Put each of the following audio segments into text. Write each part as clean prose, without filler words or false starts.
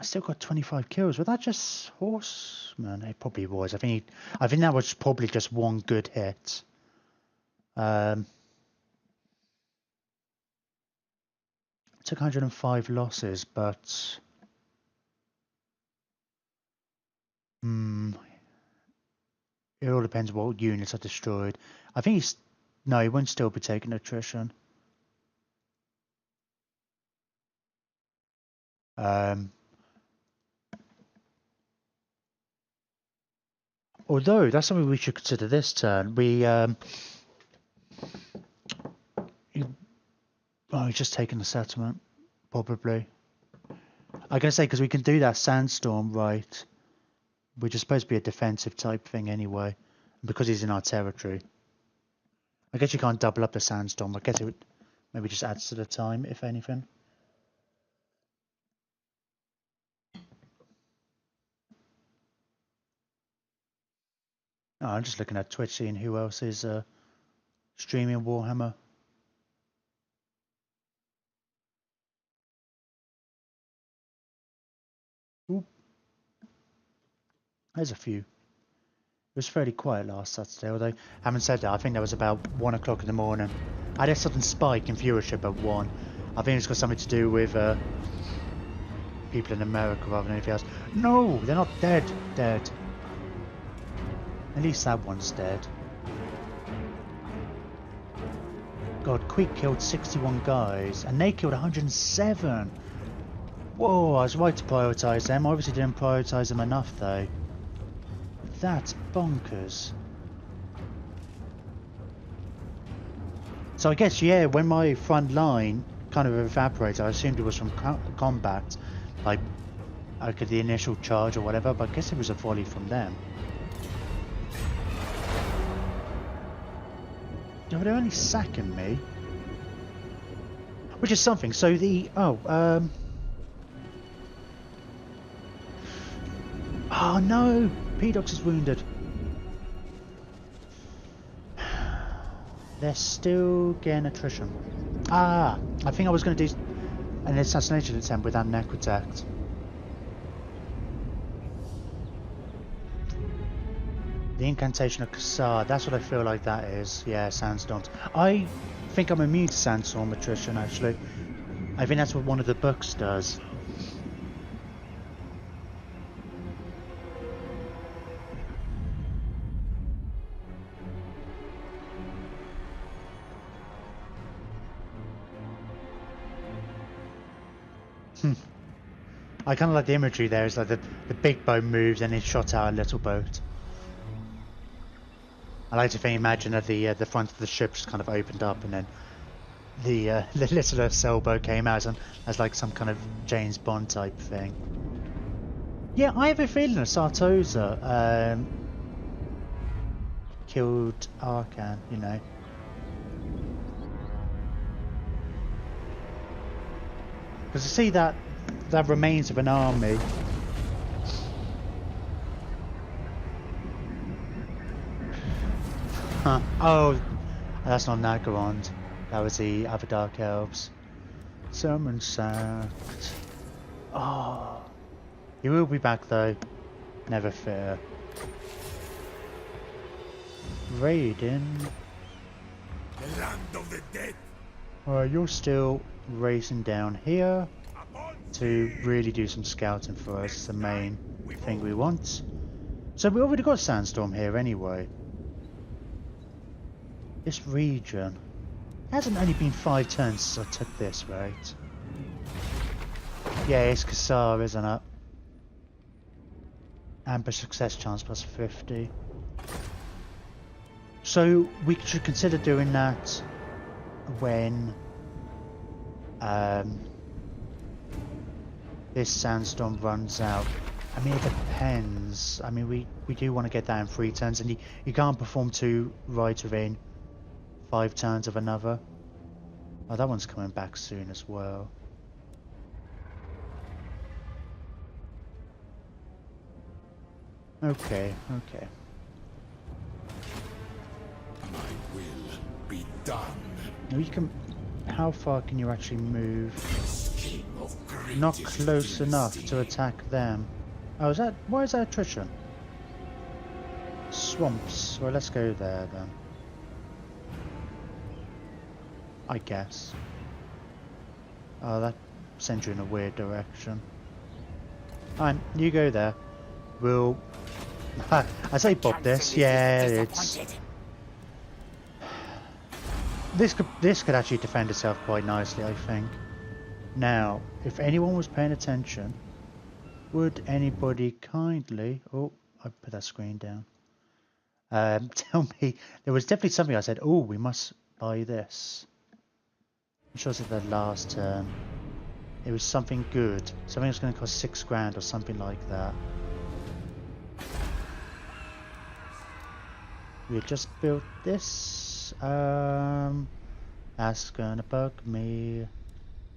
I still got 25 kills. Was that just horseman? It probably was. I think that was probably just one good hit. Took 105 losses, but it all depends what units are destroyed. I think no, he won't still be taking attrition. Although that's something we should consider this turn. He's just taking the settlement, probably. I gotta say, because we can do that sandstorm right, which is supposed to be a defensive type thing anyway, because he's in our territory. I guess you can't double up the sandstorm. I guess it would maybe just adds to the time, if anything. Oh, I'm just looking at Twitch, seeing who else is streaming Warhammer. Ooh. There's a few. It was fairly quiet last Saturday, although, having said that, I think that was about 1 o'clock in the morning. I had a sudden spike in viewership at 1. I think it's got something to do with people in America rather than anything else. No, they're not dead. Dead. At least that one's dead. God, Queek killed 61 guys, and they killed 107. Whoa, I was right to prioritise them. I obviously didn't prioritise them enough, though. That's bonkers. So I guess, yeah, when my front line kind of evaporated, I assumed it was from combat, like the initial charge or whatever, but I guess it was a volley from them. They're only sacking me. Which is something. So the... Oh no! P-Dox is wounded. They're still getting attrition. I think I was going to do an assassination attempt with that necrotect. The incantation of Kassar, that's what I feel like that is. Yeah, sandstorms. I think I'm immune to sandstorm attrition, actually. I think that's what one of the books does. I kind of like the imagery there. It's like the big boat moves and it shot out a little boat. I like to imagine that the front of the ship just kind of opened up and then the little sailboat came out and as like some kind of James Bond type thing. Yeah, I have a feeling that Sartosa killed Arkan, you know. Because I see that remains of an army. Huh. Oh, that's not Nagarond. That was the other Dark Elves. Summon sacked. Oh. He will be back though. Never fear. Raiden. The land of the dead. Alright, you're still racing down here to really do some scouting for us. It's the main thing we want. So we already got Sandstorm here anyway. This region. It hasn't only been 5 turns since I took this, right? Yeah, it's Kassar, isn't it? Ambush success chance plus 50. So we should consider doing that when this sandstorm runs out. I mean, it depends. I mean, we do want to get that in 3 turns, and you can't perform 2 right within 5 turns of another. Oh, that one's coming back soon as well. Okay, okay. My will be done. Now you can. How far can you actually move? King of Not greatest close enough jealousy. to attack them. Oh, is that... Why is that attrition? Swamps. Well, let's go there then. I guess. Oh, that sends you in a weird direction. Fine, you go there. We'll... I say bob this. Yeah, it's... This could actually defend itself quite nicely, I think. Now, if anyone was paying attention, would anybody kindly... Oh, I put that screen down. Tell me, there was definitely something I said, oh, we must buy this. I'm sure it was the last turn. It was something good. Something that's going to cost 6 grand or something like that. We had just built this. That's gonna bug me.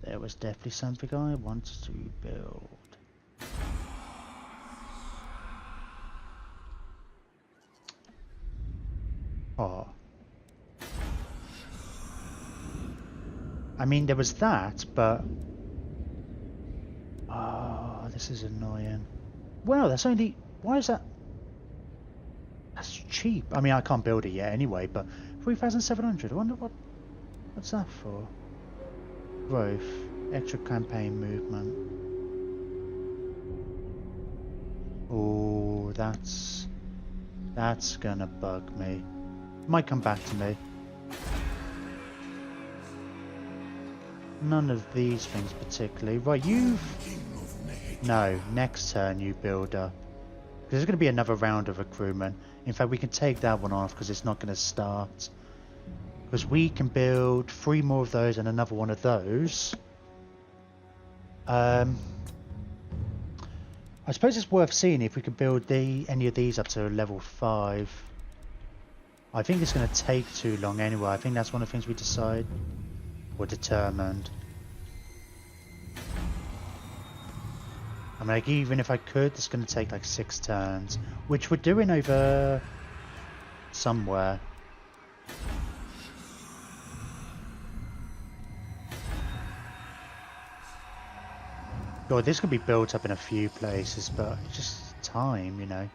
There was definitely something I wanted to build. Oh. I mean, there was that, but... Oh, this is annoying. Wow, that's only... Why is that... That's cheap. I mean, I can't build it yet anyway, but 3,700. I wonder what's that for? Growth. Extra campaign movement. Oh, that's gonna bug me. Might come back to me. None of these things particularly. Right, you've... No, next turn you build up. Because there's going to be another round of recruitment. In fact, we can take that one off because it's not going to start. Because we can build 3 more of those and another one of those. I suppose it's worth seeing if we can build any of these up to level 5. I think it's going to take too long anyway. I think that's one of the things we decide. Or determined. I mean, like, even if I could, it's going to take like 6 turns. Which we're doing over... somewhere. God, this could be built up in a few places, but it's just time, you know.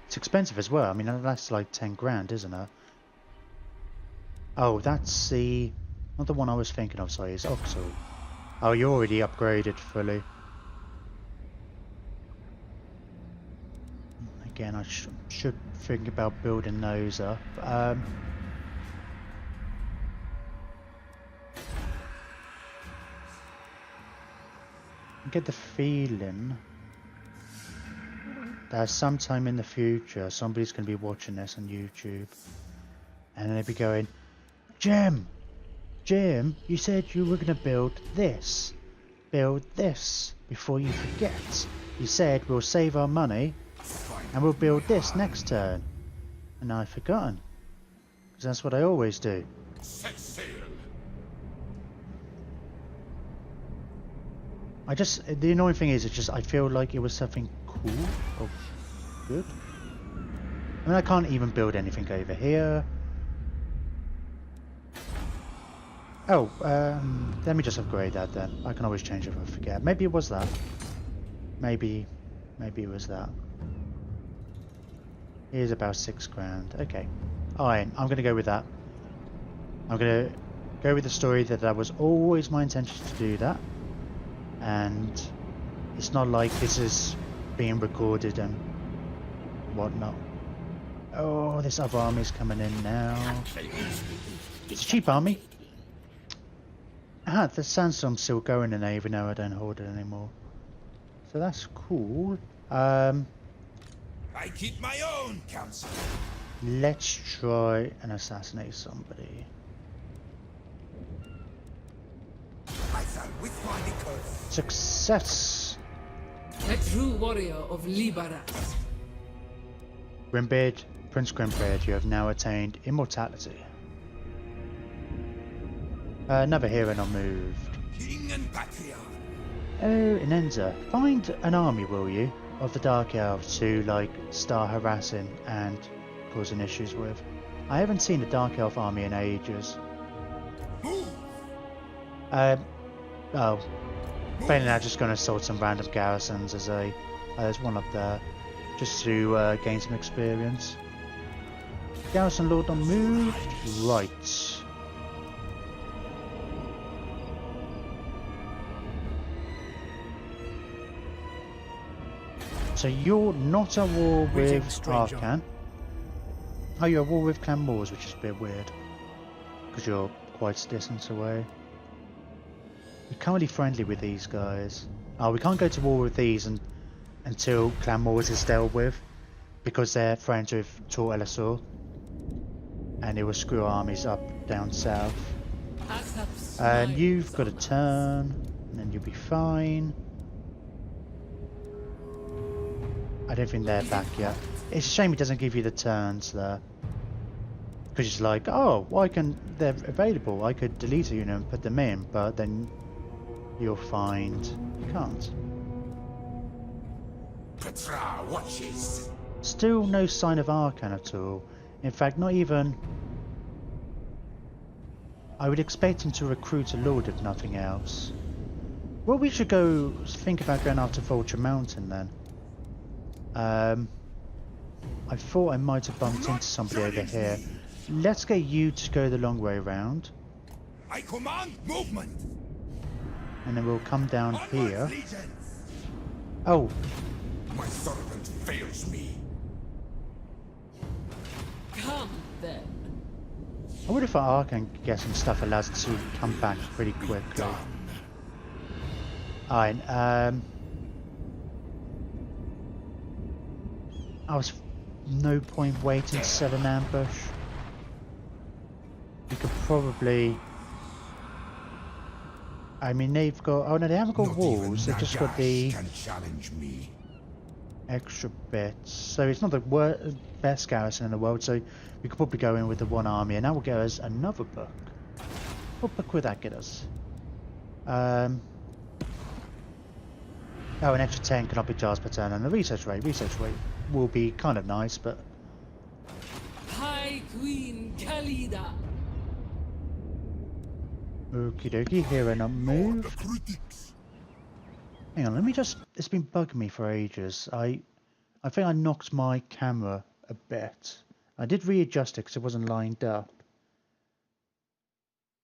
It's expensive as well. I mean, that's like 10 grand, isn't it? Oh, that's the... Not the one I was thinking of, sorry, it's Oxal. Oh, you're already upgraded fully. Again, I should think about building those up. I get the feeling that sometime in the future somebody's going to be watching this on YouTube and they'll be going, Jim, you said you were going to build this before you forget. You said we'll save our money and we'll build this next turn. And I've forgotten. Because that's what I always do. Set sail. The annoying thing is, it's just, I feel like it was something cool or good. I mean, I can't even build anything over here. Oh, let me just upgrade that then. I can always change it if I forget. Maybe it was that. Maybe it was that. Here's about 6 grand. Okay. Alright, I'm going to go with that. I'm going to go with the story that was always my intention to do that. And it's not like this is being recorded and whatnot. Oh, this other army's coming in now. It's a cheap army. Ah, the sandstorm's still going in there even though I don't hold it anymore. So that's cool. I keep my own counsel. Let's try and assassinate somebody. I shall withdraw the curse. Success! A true warrior of Liberas. Grimbeard, Prince Grimbeard, you have now attained immortality. Another hero not moved. King and patriarch. Oh, Inenza, find an army, will you, of the Dark Elves to, like, start harassing and causing issues with. I haven't seen a Dark Elf army in ages. Move. Oh. Failing that, just going to assault some random garrisons as a... there's one up there. Just to gain some experience. Garrison Lord on move. Right. So you're not at war with Arcan. Oh, you're at war with Clan Moors, which is a bit weird. Because you're quite a distance away. We're currently friendly with these guys. Oh, we can't go to war with these until Clan Moors is dealt with. Because they're friends with Tor Elisor. And it will screw armies up down south. You've got a turn. And then you'll be fine. I don't think they're back yet. It's a shame it doesn't give you the turns there. Because it's like, oh, why can they're available? I could delete a unit and put them in, but then you'll find you can't. Petra watches. Still no sign of Arcan at all. In fact, not even... I would expect him to recruit a lord if nothing else. Well, we should go think about going after Vulture Mountain then. I thought I might have bumped into somebody over here. Let's get you to go the long way round. I command movement. And then we'll come down here. Oh. My servant fails me. Come then. I wonder if our Arcan get some stuff allows it to come back pretty quickly. Alright, I was no point waiting to set an ambush. You could probably... I mean, they've got... Oh no, they haven't got Not walls, they've just got the can challenge me. extra bits. So it's not the best garrison in the world, so we could probably go in with the one army, and that will get us another book. What book would that get us? Oh, an extra 10 canopy jars per turn, and the research rate. Research rate will be kind of nice, but... High Queen Khalida. Okie dokie, here and up move. Hang on, let me just... It's been bugging me for ages. I think I knocked my camera a bit. I did readjust it because it wasn't lined up.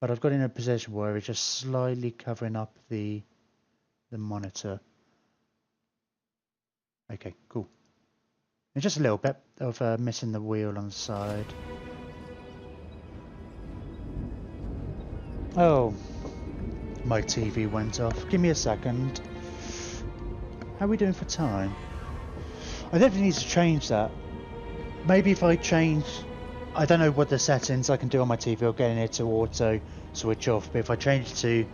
But I've got in a position where it's just slightly covering up the monitor. Okay, cool. It's just a little bit of missing the wheel on the side. Oh, my TV went off. Give me a second. How are we doing for time? I definitely need to change that. Maybe if I change... I don't know what the settings I can do on my TV or getting it to auto switch off, but if I change it to,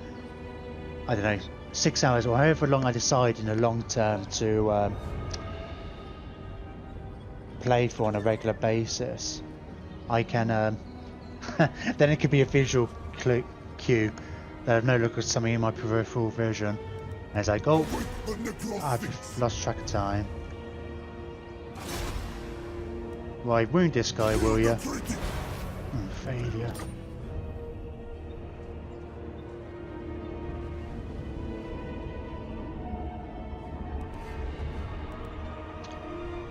I don't know, 6 hours or however long I decide in the long term to play for on a regular basis, I can then it could be a visual cue that I've no look at something in my peripheral vision and it's like, oh, I've lost track of time. Right, wound this guy, will ya? Failure.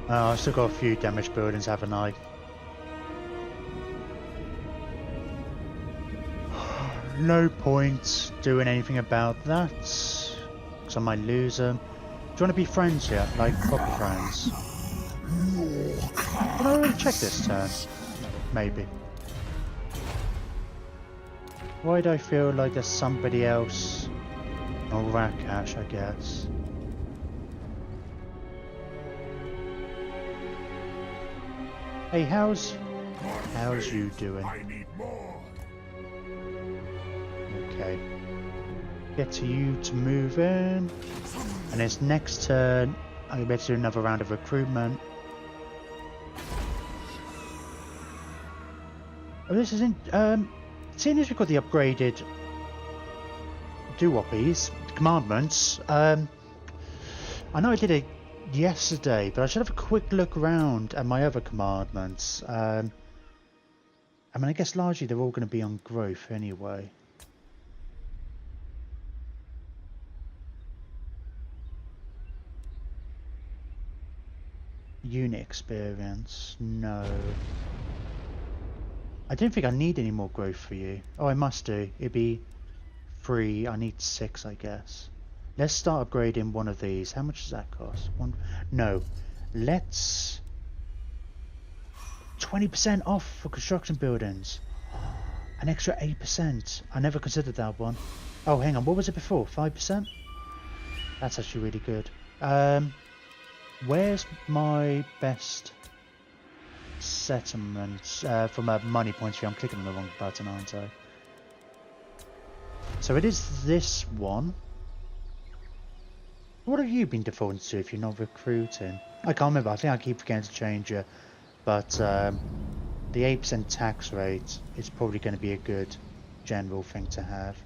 I've still got a few damaged buildings, haven't I? No point doing anything about that, because I might lose them. Do you want to be friends here, like proper friends? Can I really check this turn? Maybe. Why do I feel like there's somebody else? Oh, Rakash, I guess. Hey, how's you doing? I need more. Okay. Get to you to move in. And it's next turn. I'm going to do another round of recruitment. Oh, this is in. Seeing as we've got the upgraded duopies, commandments. I know I did it yesterday, but I should have a quick look around at my other commandments. I mean, I guess largely they're all going to be on growth anyway. Unit experience. No. I don't think I need any more growth for you. Oh, I must do. It'd be 3. I need 6, I guess. Let's start upgrading one of these. How much does that cost? One? No. Let's... 20% off for construction buildings. An extra 8%. I never considered that one. Oh, hang on. What was it before? 5%? That's actually really good. Where's my best settlements from a money point of view? I'm clicking on the wrong button, aren't I? So it is this one. What have you been defaulting to if you're not recruiting? I can't remember. I think I keep forgetting to change it. But the 8% tax rate is probably going to be a good general thing to have.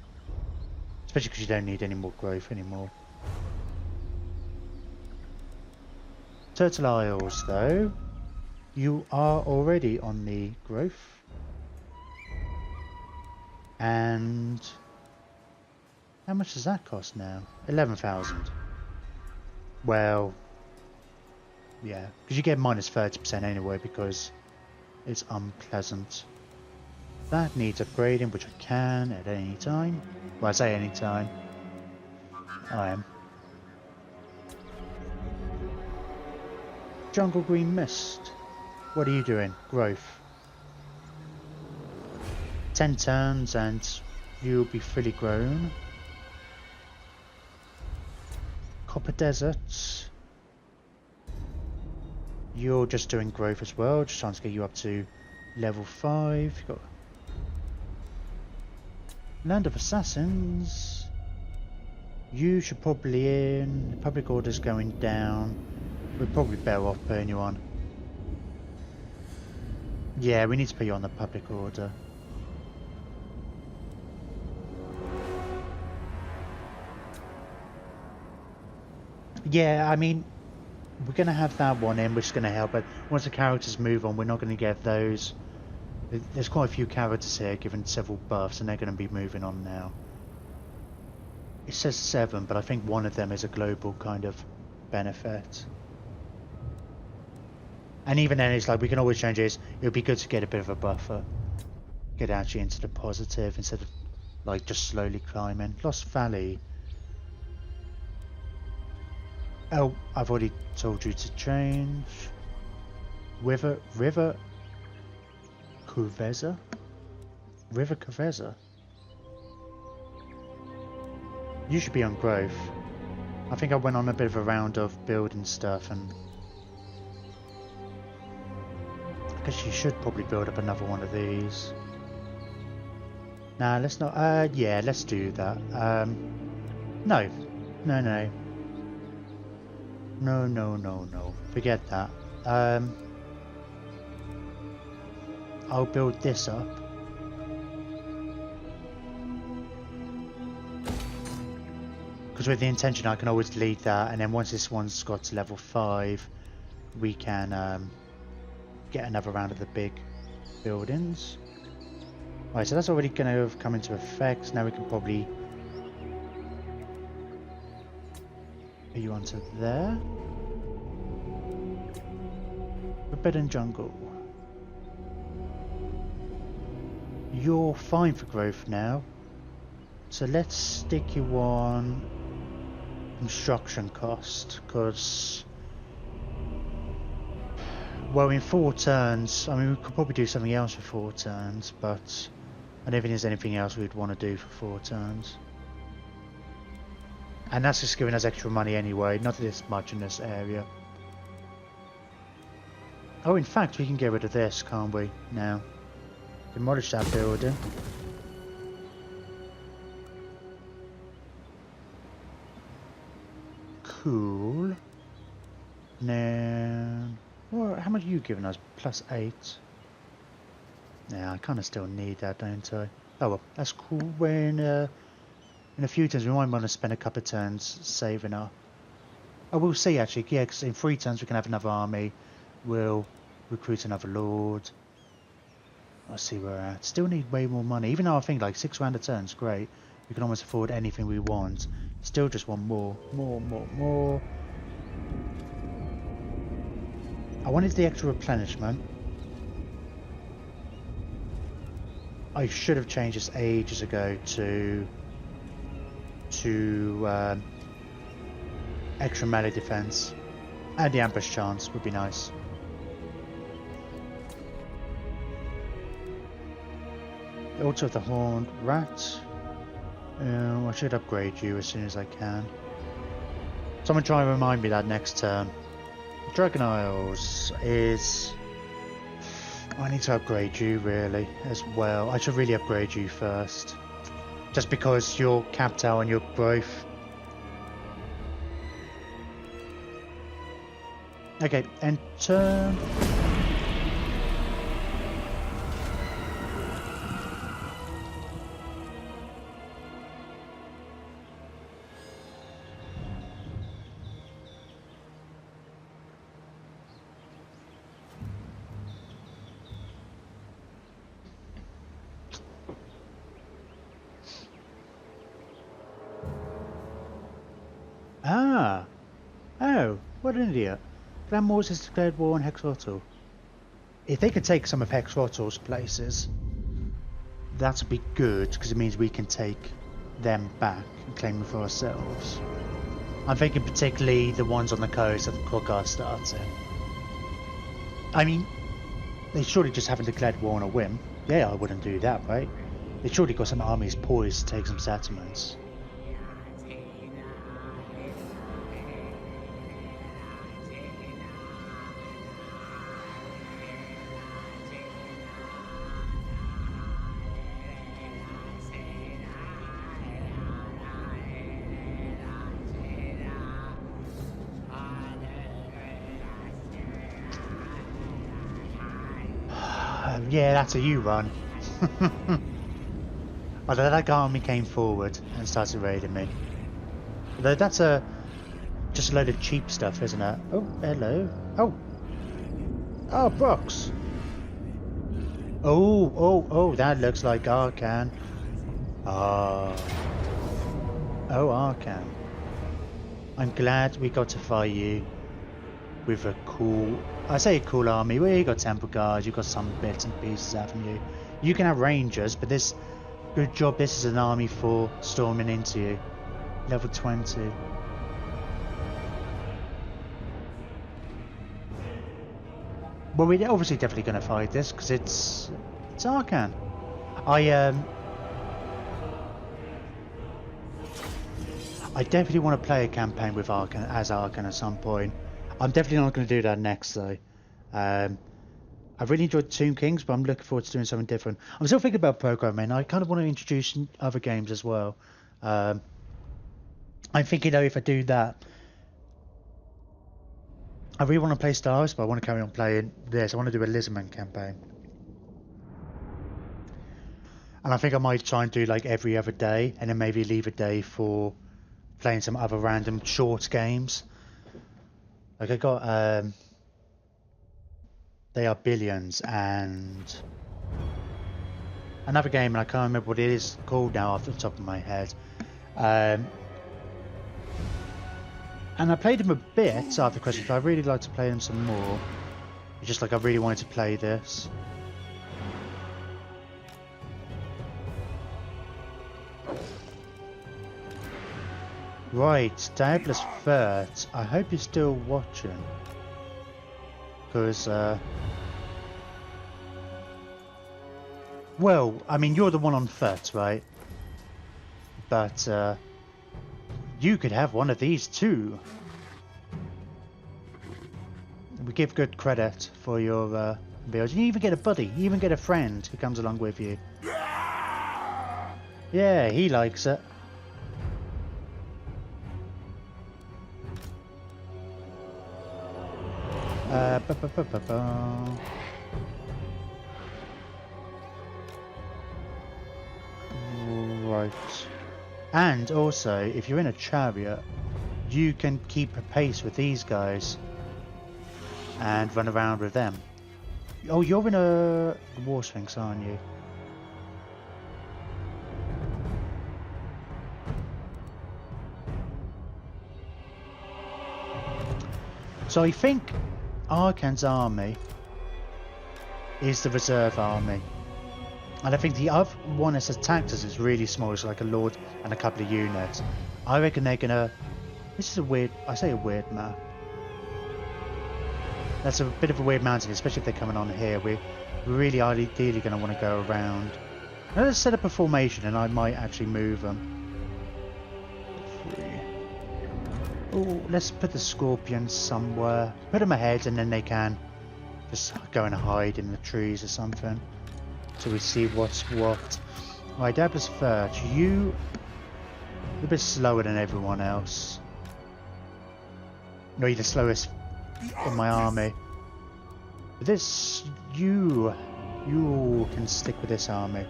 Especially because you don't need any more growth anymore. Turtle Isles, though. You are already on the growth. And... how much does that cost now? 11,000. Well... yeah, because you get minus 30% anyway because it's unpleasant. That needs upgrading, which I can at any time. Well, I say any time. I am. Jungle Green Mist. What are you doing? Growth. 10 turns and you'll be fully grown. Copper Desert. You're just doing growth as well, just trying to get you up to level 5. You've got Land of Assassins. You should probably in. Public order's going down. We're probably better off putting you on. Yeah, we need to put you on the public order. Yeah, I mean, we're going to have that one in, which is going to help, but once the characters move on, we're not going to get those. There's quite a few characters here given several buffs, and they're going to be moving on now. It says 7, but I think one of them is a global kind of benefit. And even then, it's like, we can always change this. It would be good to get a bit of a buffer. Get actually into the positive instead of, like, just slowly climbing. Lost Valley. Oh, I've already told you to change. River Cuveza? River Cuveza? You should be on growth. I think I went on a bit of a round of building stuff and... I guess you should probably build up another one of these. Nah, let's not... yeah, let's do that. No. No. No. Forget that. I'll build this up. Because with the intention I can always delete that, and then once this one's got to level 5, we can get another round of the big buildings. Right, so that's already going to have come into effect. Now we can probably put you onto there. Forbidden Jungle. You're fine for growth now. So let's stick you on construction cost, because, well, in 4 turns, I mean, we could probably do something else for 4 turns, but I don't think there's anything else we'd want to do for 4 turns. And that's just giving us extra money anyway, not this much in this area. Oh, in fact, we can get rid of this, can't we, now? Demolish that building. Cool. Now, well, how much are you giving us? +8. Yeah, I kind of still need that, don't I? Oh well, that's cool. When in a few turns, we might want to spend a couple of turns saving up. Oh, we'll see actually. Yeah, because in 3 turns we can have another army. We'll recruit another lord. Let's see where we're at. Still need way more money. Even though I think like 6 round a turn's great. We can almost afford anything we want. Still just want more. More. I wanted the extra replenishment. I should have changed this ages ago to extra melee defense, and the ambush chance would be nice. Also the horned rat. I should upgrade you as soon as I can. Someone try and remind me that next turn. Dragon Isles is... I need to upgrade you really as well. I should really upgrade you first. Just because you're capped out on your growth. Okay, end turn. Ah! Oh, what an idiot. Clan Moors has declared war on Hexrotl. If they could take some of Hexrotl's places, that would be good, because it means we can take them back and claim them for ourselves. I'm thinking particularly the ones on the coast that the Krogar starts in. I mean, they surely just haven't declared war on a whim. Yeah, I wouldn't do that, right? They surely got some armies poised to take some settlements. Yeah, that's a you run. Although that army came forward and started raiding me. Although that's just a load of cheap stuff, isn't it? Oh, hello. Oh, Brox. Oh, that looks like Arcan. Oh, Arcan. I'm glad we got to fight you with a cool, I say a cool army. Well, you got temple guards, you got some bits and pieces, haven't you? You can have rangers, but this, good job, this is an army for storming into you. Level 20. Well, we're obviously definitely going to fight this, because it's Arcan. I definitely want to play a campaign with Arcan, as Arcan at some point. I'm definitely not going to do that next though. I really enjoyed Tomb Kings, but I'm looking forward to doing something different. I'm still thinking about programming. I kind of want to introduce other games as well. I'm thinking though, if I do that, I really want to play Star Wars, but I want to carry on playing this. I want to do a Lizardman campaign. And I think I might try and do like every other day, and then maybe leave a day for playing some other random short games. Like I got, They Are Billions and another game, and I can't remember what it is called now off the top of my head. And I played them a bit after Christmas, but I really like to play them some more. It's just like I really wanted to play this. Right, Diablos Furt, I hope you're still watching. Because, well, I mean, you're the one on Furt, right? But, you could have one of these too. We give good credit for your builds. You even get a buddy, you even get a friend who comes along with you. Yeah, he likes it. Right. And also, if you're in a chariot, you can keep a pace with these guys and run around with them. Oh, you're in a War Sphinx, aren't you? So I think Arkan's army is the reserve army. And I think the other one that's attacked us is really small. It's like a lord and a couple of units. I reckon they're gonna... This is a weird... I say a weird map. That's a bit of a weird mountain, especially if they're coming on here. We're really ideally going to want to go around. Now let's set up a formation and I might actually move them. Oh, let's put the scorpions somewhere. Put them ahead and then they can just go and hide in the trees or something. So we see what's what. Right, Dabbler's first. You... You're a bit slower than everyone else. No, you're the slowest in my army. But this... You can stick with this army.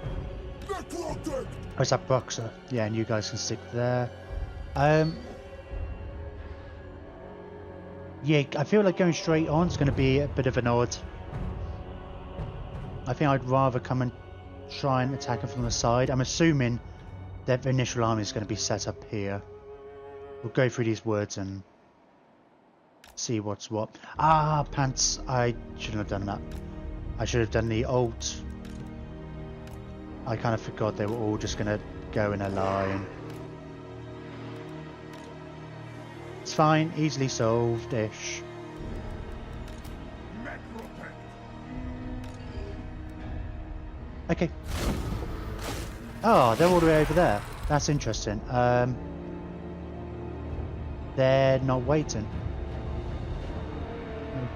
Oh, it's that boxer. Yeah, and you guys can stick there. Yeah, I feel like going straight on is going to be a bit of an odd. I think I'd rather come and try and attack them from the side. I'm assuming that the initial army is going to be set up here. We'll go through these woods and see what's what. Ah, pants. I shouldn't have done that. I should have done the alt. I kind of forgot they were all just going to go in a line. It's fine, easily solved-ish. Okay. Oh, they're all the way over there. That's interesting. They're not waiting.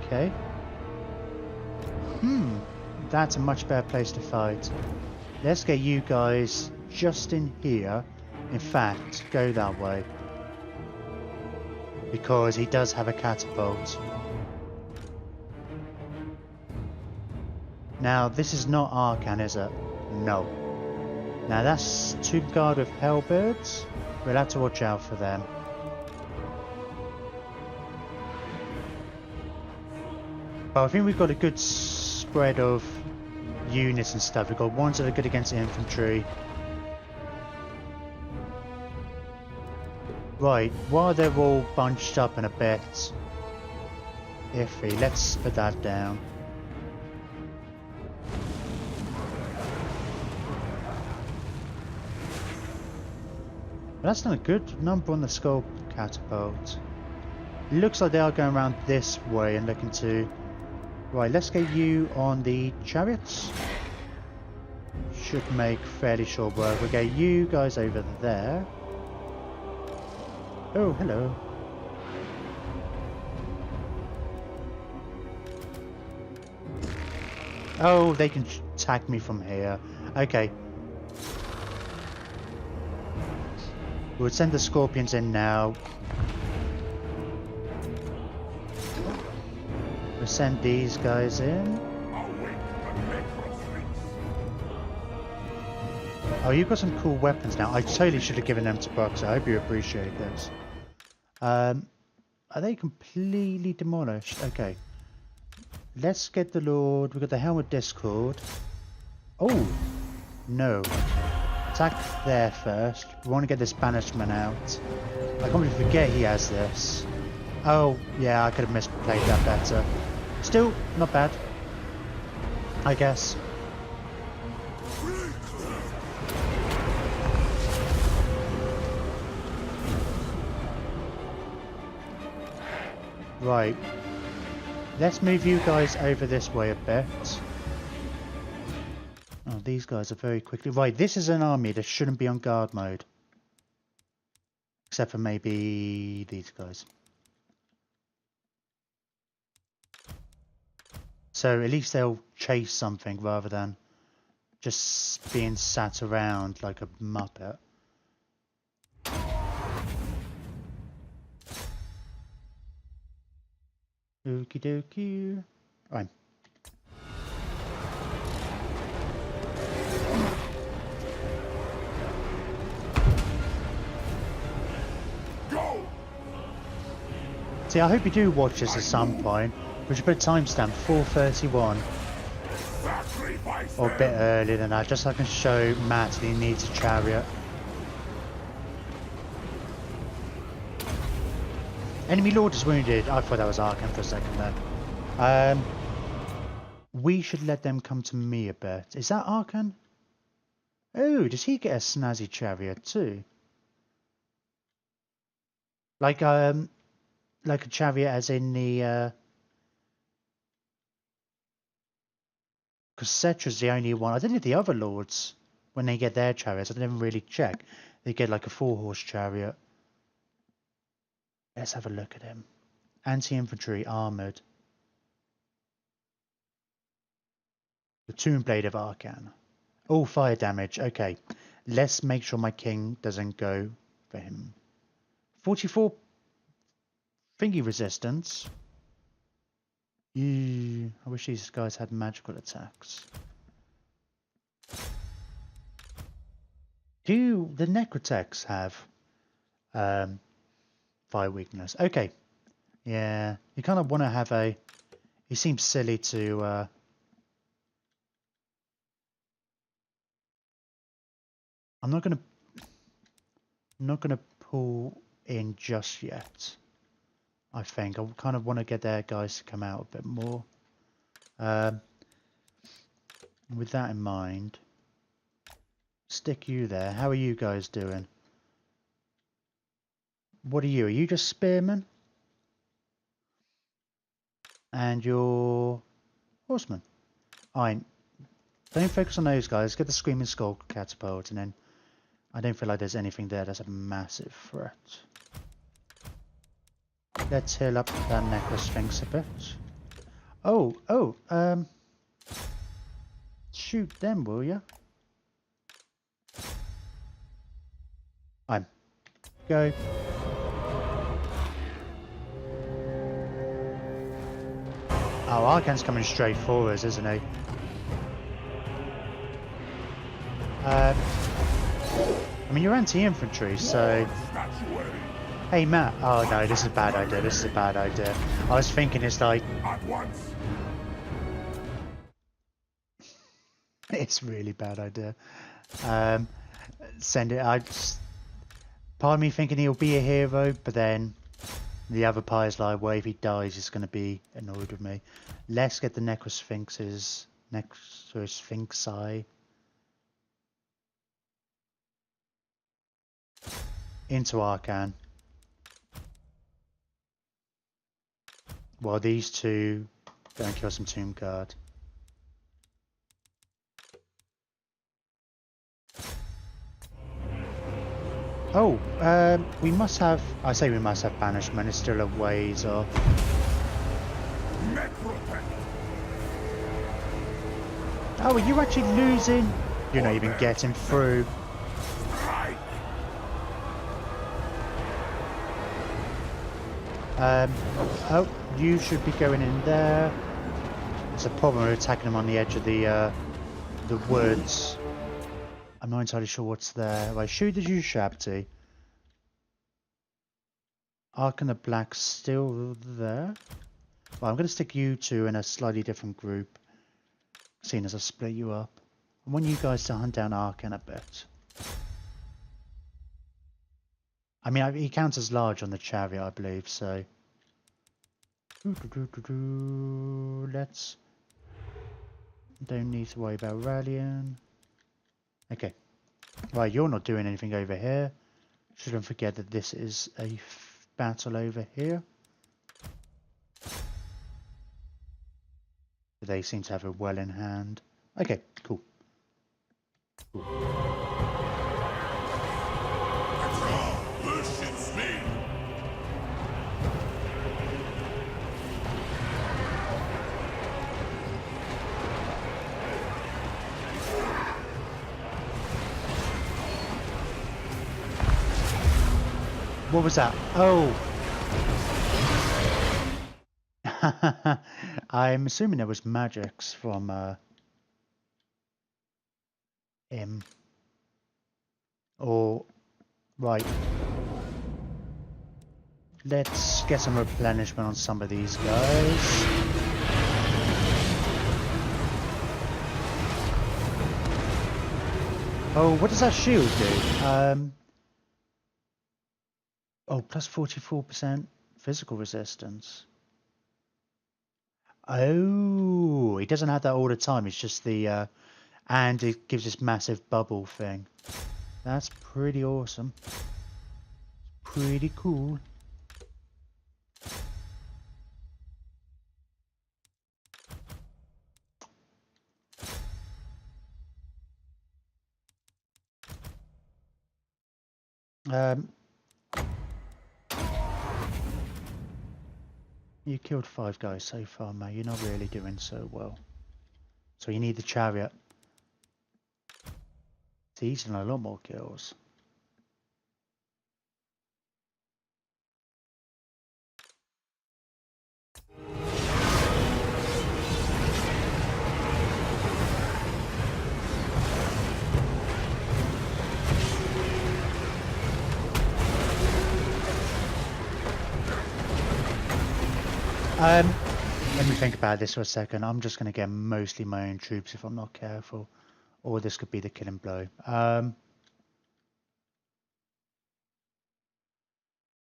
Okay. That's a much better place to fight. Let's get you guys just in here. In fact, go that way. Because he does have a catapult. Now, this is not Arkan, is it? No. Now, that's two guard with halberds. We'll have to watch out for them. But I think we've got a good spread of units and stuff. We've got ones that are good against infantry. Right, while they're all bunched up in a bit iffy, let's put that down. But that's not a good number on the skull catapult. It looks like they are going around this way and looking to... Right, let's get you on the chariots. Should make fairly short work. We'll get you guys over there. Oh, hello. Oh, they can attack me from here. Okay. We'll send the scorpions in now. We'll send these guys in. Oh, you've got some cool weapons now. I totally should have given them to Box. I hope you appreciate this. Are they completely demolished? Okay. Let's get the Lord. We've got the Helm of Discord. Oh! No. Attack there first. We want to get this banishment out. I completely forget he has this. Oh, yeah, I could have misplayed that better. Still, not bad. I guess. Right, let's move you guys over this way a bit. Oh, these guys are very quickly... Right, this is an army that shouldn't be on guard mode. Except for maybe these guys. So at least they'll chase something rather than just being sat around like a muppet. Okie dokie. Right. Go! See, I hope you do watch this at some point. We should put a timestamp 4:31. Or a bit earlier than that, just so I can show Matt that he needs a chariot. Enemy Lord is wounded. I thought that was Arkham for a second there. We should let them come to me a bit. Is that Arkan? Oh, does he get a snazzy chariot too? Like a chariot as in the because Cetra's the only one. I don't know if the other lords, when they get their chariots, I never really check. They get like a 4-horse chariot. Let's have a look at him. Anti-infantry, armoured. The Tomb Blade of Arkan. Oh, fire damage. Okay. Let's make sure my king doesn't go for him. 44 thingy resistance. Ew, I wish these guys had magical attacks. Do the Necrotex have fire weakness? Okay. Yeah, you kind of want to have a... He seems silly to... I'm not gonna pull in just yet. I think I kind of want to get their guys to come out a bit more. With that in mind, stick you there. How are you guys doing? What are you? Are you just spearmen? And you're horsemen. Don't focus on those guys. Get the Screaming Skull catapult, and then I don't feel like there's anything there that's a massive threat. Let's heal up that Necro Sphinx a bit. Shoot them, will ya? Go. Oh, Arkan's coming straight for us, isn't he? I mean, you're anti-infantry, so... Hey, Matt. Oh, no, this is a bad idea. This is a bad idea. I was thinking it's like... It's a really bad idea. Send it... Part of me thinking he'll be a hero, but then... The other part is like, well, if he dies, he's going to be annoyed with me. Let's get the Necrosphinxes. Necrosphinxi. Into Arkan. While these two go and kill some Tomb Guard. Oh, we must have... I say we must have banishment. It's still a ways off. Oh, are you actually losing? You're not even getting through. Oh, you should be going in there. It's a problem with attacking them on the edge of the woods. I'm not entirely sure what's there. Right, shoot as you Shabty. Arkan the Black's still there. Well, I'm going to stick you two in a slightly different group, seeing as I split you up. I want you guys to hunt down Arkan a bit. I mean, he counts as large on the chariot, I believe, so... Let's... Don't need to worry about rallying. Okay. Right, you're not doing anything over here. Shouldn't forget that this is a battle over here. They seem to have it well in hand. Okay, cool. What was that? Oh! I'm assuming there was magics from him. Or... Right. Let's get some replenishment on some of these guys. Oh, what does that shield do? Oh, plus 44% physical resistance. Oh, he doesn't have that all the time. It's just the and it gives this massive bubble thing. That's pretty awesome. Pretty cool. You killed 5 guys so far, mate. You're not really doing so well. So you need the chariot. See, he's done a lot more kills. Let me think about this for a second. I'm just going to get mostly my own troops if I'm not careful. Or this could be the killing blow.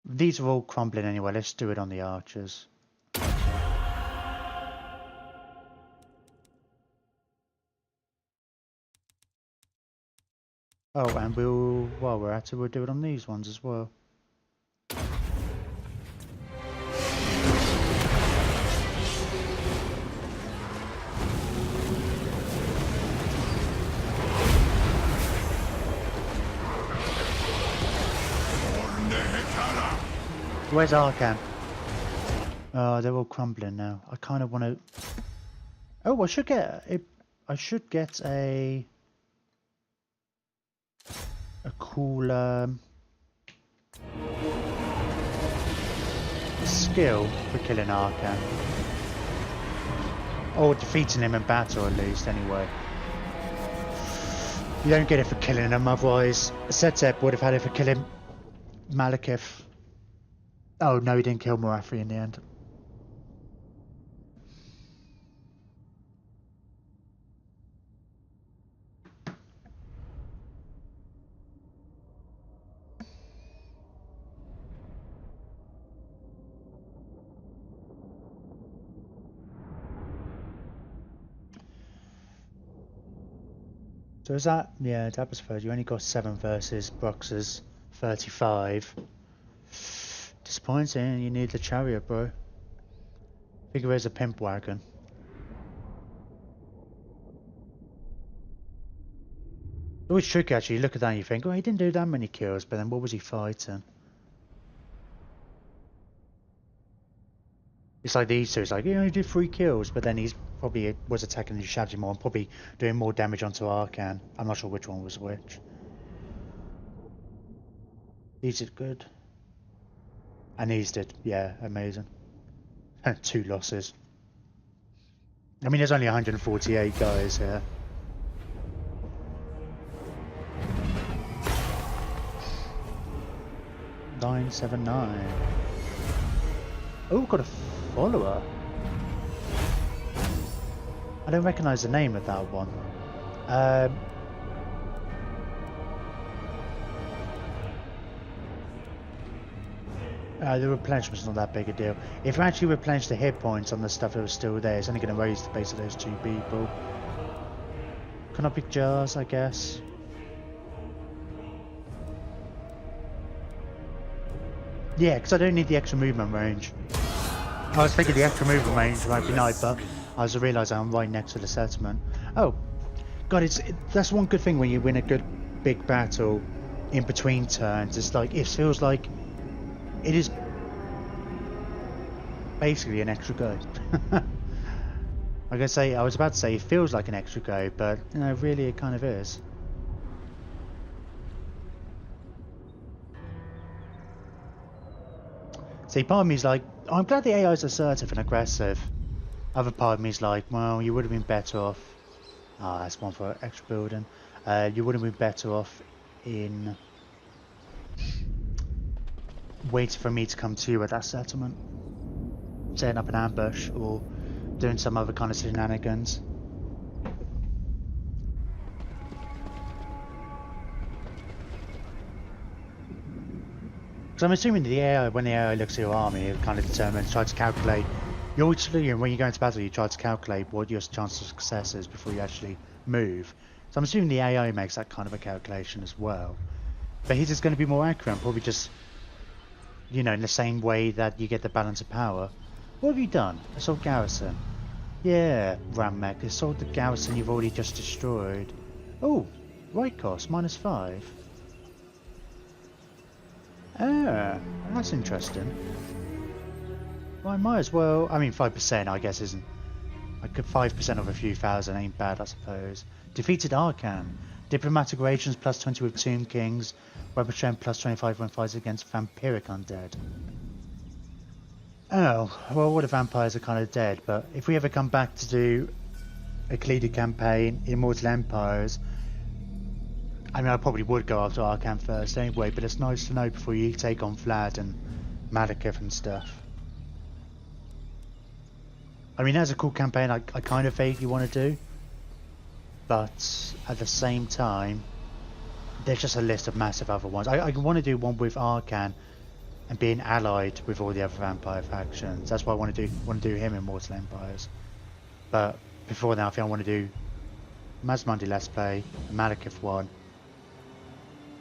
These are all crumbling anyway. Let's do it on the archers. Oh, and while we're at it, we'll do it on these ones as well. Where's Arcan? Oh, they're all crumbling now. I kind of want to... Oh, I should get a cool skill for killing Arcan. Or defeating him in battle at least, anyway. You don't get it for killing him, otherwise Setep would have had it for killing Malekith. Oh no, he didn't kill Morathi in the end. So is that, yeah, that was third. You only got 7 versus Brux's 35. Disappointing, you need the chariot, bro. Figure there's a pimp wagon. Always tricky actually, you look at that and you think, oh, he didn't do that many kills, but then what was he fighting? It's like these two, it's like, he only did 3 kills, but then he's probably was attacking the Shadow more and probably doing more damage onto Arcan. I'm not sure which one was which. These did good. And these did, yeah, amazing. 2 losses. I mean, there's only 148 guys here. $979. Oh, got a follower. I don't recognise the name of that one. The replenishment's not that big a deal. If you actually replenish the hit points on the stuff that was still there, it's only going to raise the base of those 2 people. Can I pick jars, I guess? Yeah, because I don't need the extra movement range. I was thinking the extra movement range might be nice, but I was realising I'm right next to the settlement. Oh, God, that's one good thing when you win a good big battle in between turns. It's like, it feels like it is basically an extra go. I was about to say it feels like an extra go, but you know, really it kind of is. See, part of me is like, I'm glad the AI is assertive and aggressive. Other part of me is like, well, you would have been better off. Ah, that's one for extra building. You would have been better off in waiting for me to come to you at that settlement, setting up an ambush or doing some other kind of shenanigans. Because I'm assuming the AI, when the AI looks at your army, it kind of determines, tries to calculate You actually, when you go into battle, you try to calculate what your chance of success is before you actually move. So I'm assuming the AI makes that kind of a calculation as well. But his is going to be more accurate, probably just, you know, in the same way that you get the balance of power. What have you done? Assault garrison. Yeah, Ram Mech. Assault the garrison you've already just destroyed. Oh, right cost, -5. Ah, that's interesting. Well, I might as well. I mean, 5%, I guess, isn't. Like 5% of a few thousand ain't bad, I suppose. Defeated Arcan. Diplomatic relations +20 with Tomb Kings. Weapon strength +25 when fights against vampiric undead. Oh, well, all the vampires are kind of dead, but if we ever come back to do a Khalida campaign, Immortal Empires, I mean, I probably would go after Arcan first anyway, but it's nice to know before you take on Vlad and Malekith and stuff. I mean, that's a cool campaign I kind of vaguely want to do, but at the same time, there's just a list of massive other ones. I want to do one with Arcan and being allied with all the other vampire factions. That's why I want to do him in Mortal Empires. But before that, I think I want to do Mazmundi Let's Play, Malekith one.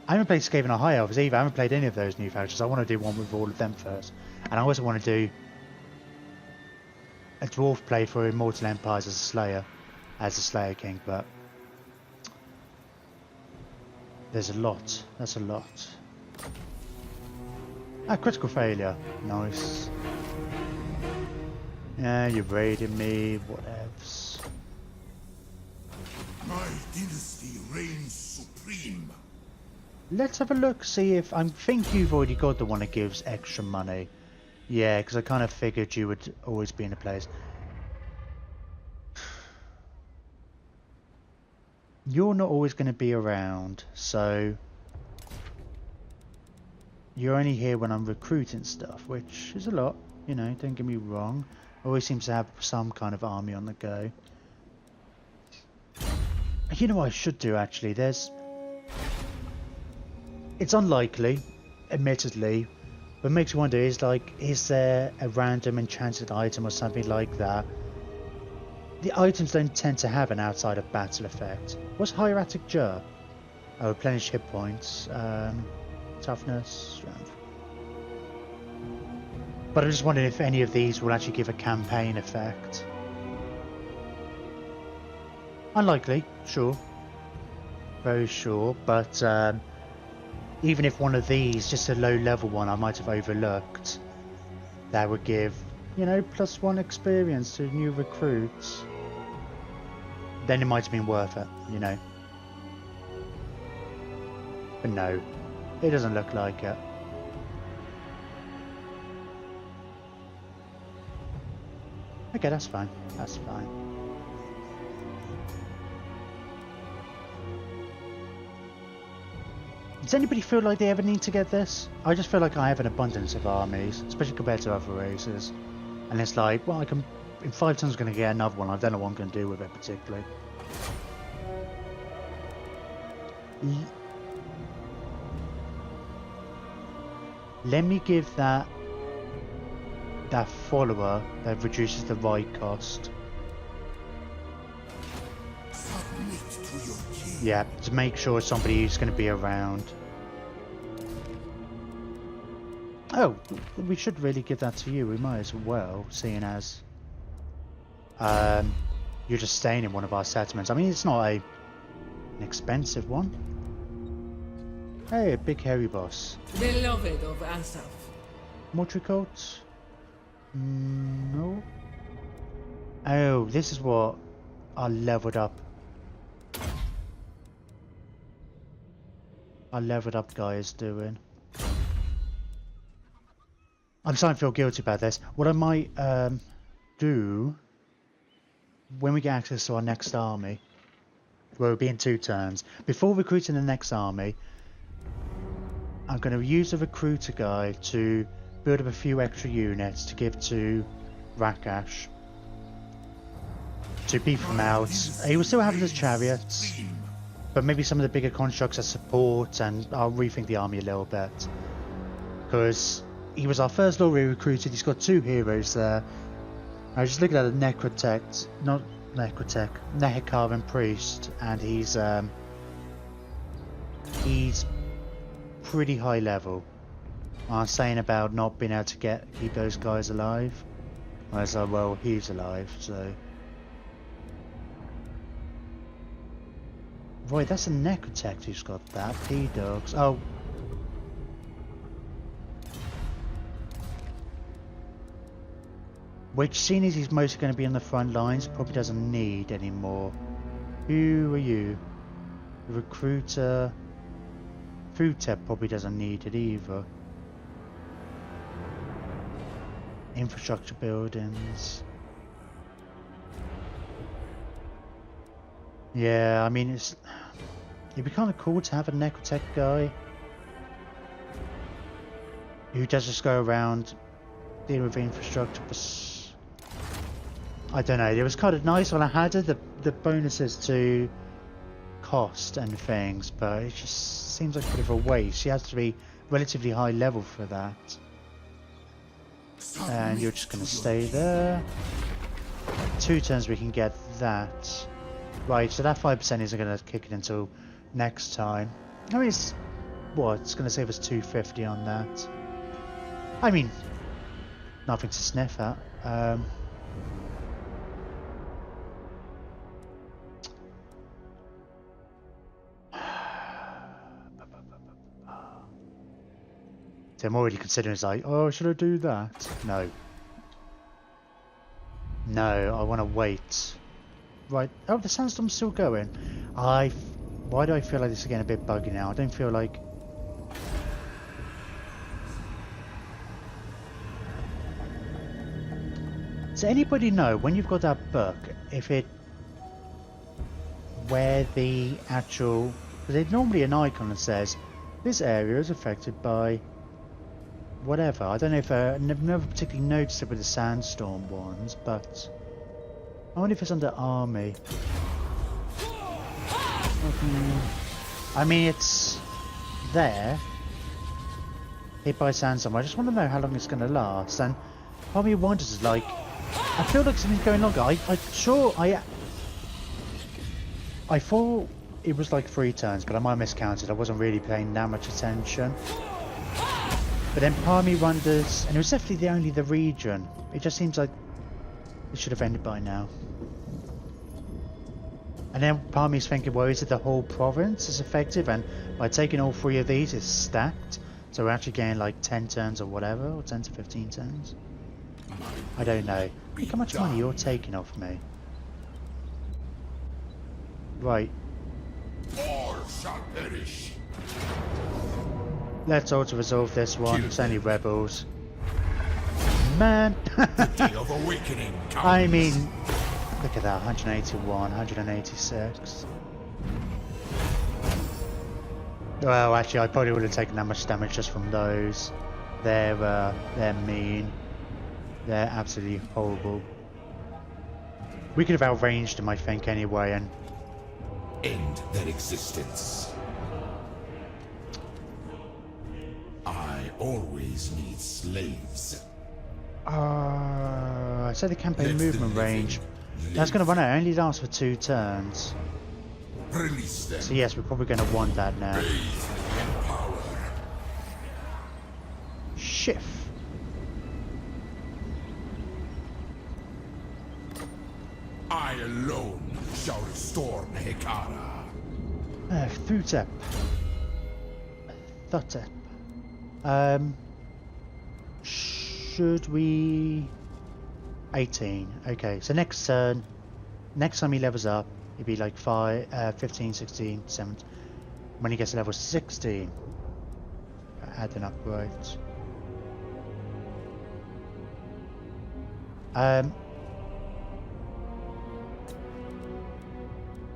I haven't played Skaven or High Elves either. I haven't played any of those new factions. I want to do one with all of them first. And I also want to do a dwarf play for Immortal Empires as a Slayer King, but there's a lot. That's a lot. Ah, critical failure. Nice. Yeah, you raided me. Whatevs. My dynasty reigns supreme. Let's have a look, see if... I think you've already got the one that gives extra money. Yeah, because I kind of figured you would always be in a place. You're not always going to be around, so... You're only here when I'm recruiting stuff, which is a lot, you know, don't get me wrong. Always seems to have some kind of army on the go. You know what I should do, actually? It's unlikely, admittedly, but makes me wonder, is there a random enchanted item or something like that? The items don't tend to have an outside of battle effect. What's Hieratic Jar? Oh, replenish hit points. Toughness, strength. But I'm just wondering if any of these will actually give a campaign effect. Unlikely, sure. Very sure, but even if one of these, just a low level one, I might have overlooked, that would give, you know, +1 experience to new recruits, then it might have been worth it, you know. But no. It doesn't look like it. Okay, that's fine. That's fine. Does anybody feel like they ever need to get this? I just feel like I have an abundance of armies, especially compared to other races. And it's like, well, I can... In 5 turns I'm going to get another one. I don't know what I'm going to do with it particularly. Let me give that follower that reduces the right cost. Submit to your king. Yeah, to make sure somebody is going to be around. Oh, we should really give that to you. We might as well, seeing as you're just staying in one of our settlements. I mean, it's not an expensive one. Hey, a big hairy boss. Beloved of Asaph. Motricoats? No. Oh, this is what our leveled up guy is doing. I'm starting to feel guilty about this. What I might do when we get access to our next army, where we'll be in 2 turns, before recruiting the next army, I'm going to use the recruiter guy to build up a few extra units to give to Rakash to beef him out. He will still have his chariots, but maybe some of the bigger constructs as support, and I'll rethink the army a little bit. Because he was our first lord we recruited, he's got 2 heroes there. I was just looking at a Necrotech, not Necrotech, Nehikaran priest, and he's pretty high level. I was saying about not being able to keep those guys alive. I was like, well, he's alive, so. Right, that's a Necrotech who's got that. P-Dogs. Oh. Which, seeing as he's mostly going to be on the front lines, probably doesn't need anymore. Who are you? The recruiter. Foodtech probably doesn't need it either. Infrastructure buildings. Yeah, I mean, it'd be kind of cool to have a Necrotech guy who does just go around dealing with infrastructure. But I don't know. It was kind of nice when I had it, the bonuses to cost and things, but it just seems like a bit of a waste. She has to be relatively high level for that. And you're just going to stay there. 2 turns we can get that. Right, so that 5% isn't going to kick it until next time. I mean, it's what? It's going to save us 250 on that. I mean, nothing to sniff at. So I'm already considering, it's like, oh, should I do that? No. No, I want to wait. Right. Oh, the sandstorm's still going. Why do I feel like this is getting a bit buggy now? I don't feel like... Does anybody know, when you've got that book, if it... where the actual... There's normally an icon that says, this area is affected by... whatever. I don't know if... I've never particularly noticed it with the sandstorm ones, but... I wonder if it's under army. I mean, it's there. Hit by sandstorm. I just want to know how long it's going to last. And part of me wonders, like, I feel like something's going longer. I thought it was like 3 turns, but I might have miscounted. I wasn't really paying that much attention. But then part of me wonders, and it was definitely only the region. It just seems like it should have ended by now. And then part of me is thinking, well, is it the whole province is effective? And by taking all 3 of these, it's stacked. So we're actually getting like 10 turns or whatever, or 10 to 15 turns. I don't know. Look how much money you're taking off me. Right. All shall perish. Let's auto-resolve this one. It's only rebels. Man! The day of awakening comes. I mean, look at that, 181, 186. Well, actually, I probably would have taken that much damage just from those. They're mean. They're absolutely horrible. We could have outranged them, I think, anyway, and... End their existence. I always need slaves. So the campaign movement range. That's going to run out. It only lasts for 2 turns. Release them. So yes, we're probably going to want that now. Bathe in power. Shift. I alone shall restore Nehekara. Thutep. Thutep. Should we... 18. Okay, so next turn, next time he levels up, it'd be like 15, 16, 17. When he gets to level 16, adding up right.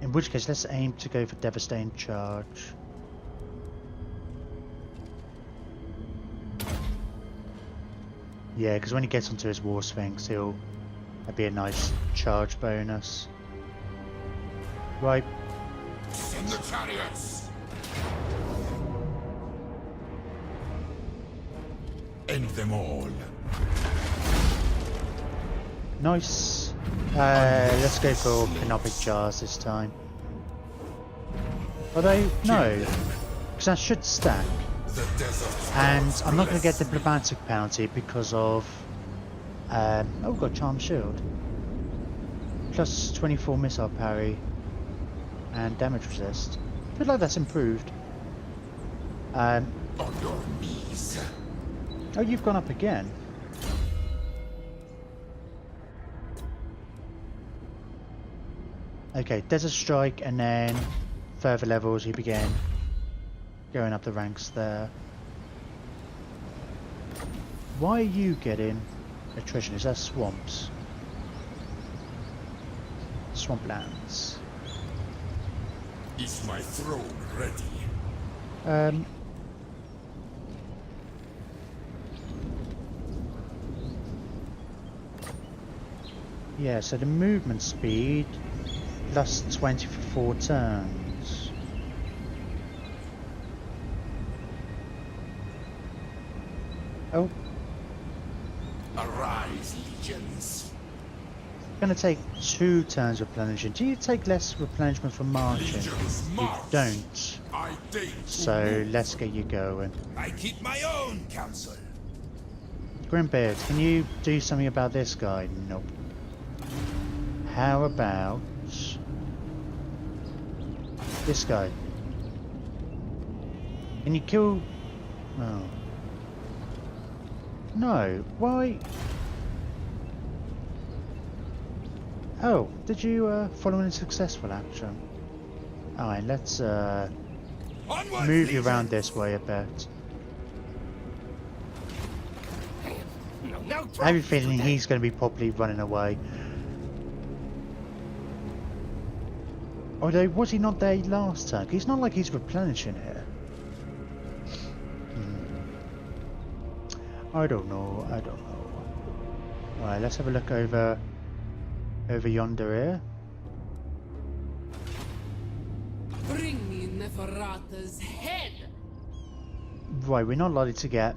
In which case, let's aim to go for devastating charge. Yeah, because when he gets onto his War Sphinx, that'd be a nice charge bonus. Right. Send the chariots. End them all. Nice. Let's go for canopic jars this time. Although, no, because that should stack. And I'm not going to get the diplomatic penalty because of... oh, we've got Charm Shield. Plus 24 missile parry and damage resist. I feel like that's improved. Oh, you've gone up again. Okay, Desert Strike, and then further levels you begin going up the ranks there. Why are you getting attrition? Is that swamps? Swamplands. Is my throne ready? Yeah, so the movement speed plus 20 for 4 turns. Oh. Arise, legions. Gonna take 2 turns replenishing. Do you take less replenishment from marching? You don't. So let's get you going. I keep my own counsel. Grimbeard, can you do something about this guy? Nope. How about this guy? Can you kill... Oh. No, why? Oh, did you follow in a successful action? Alright, let's move you around this way a bit. I have a feeling he's going to be probably running away. Although, was he not there last turn? It's not like he's replenishing here. I don't know. Alright, let's have a look over yonder here. Bring me Neferata's head. Right, we're not likely to get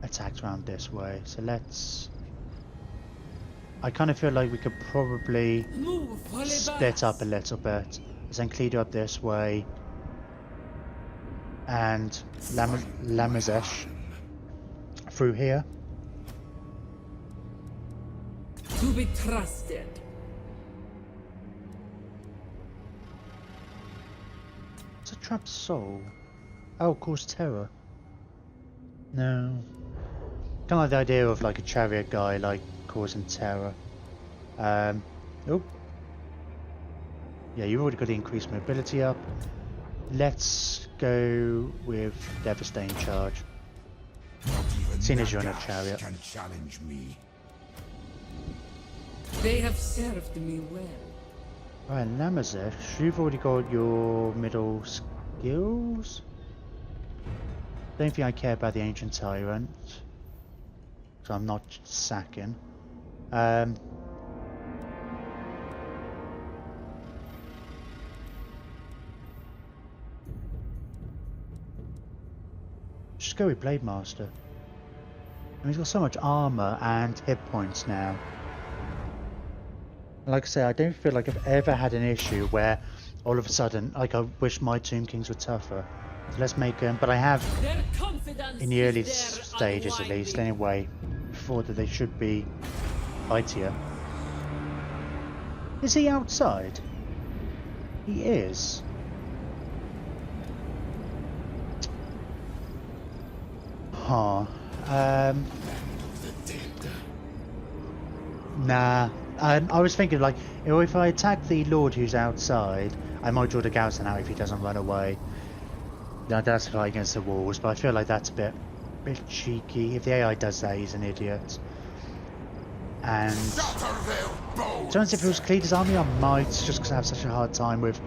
attacked around this way, so let's... I kind of feel like we could probably split up a little bit. Send Khalida up this way, and Lamazesh through here. To be trusted. It's a trapped soul. Oh, cause terror. No. Kind of like the idea of like a chariot guy, like causing terror. Oh. Yeah, you've already got the increased mobility up. Let's go with Devastating Charge. Seeing as you're in a chariot. Can challenge me. They have served me well. Right, Lamazesh, you've already got your middle skills. Don't think I care about the Ancient Tyrant, so I'm not sacking. Just go with Blade Master. And he's got so much armor and hit points now. Like I say, I don't feel like I've ever had an issue where all of a sudden, like, I wish my Tomb Kings were tougher. So let's make them, but I have, in the early stages at least, anyway, thought that they should be mightier. Is he outside? He is. Huh. Nah. I was thinking, like, if I attack the Lord who's outside, I might draw the Garrison out if he doesn't run away. That's fight against the walls, but I feel like that's a bit cheeky. If the AI does that, he's an idiot. And to honest, if it was Khalida's army, I might, just because I have such a hard time with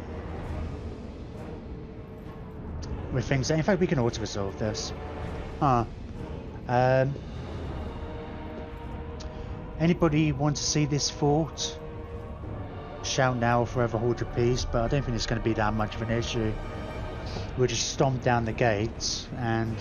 things. In fact, we can auto-resolve this. Huh. Anybody want to see this fort? Shout now or forever hold your peace, but I don't think it's going to be that much of an issue. We'll just stomp down the gates and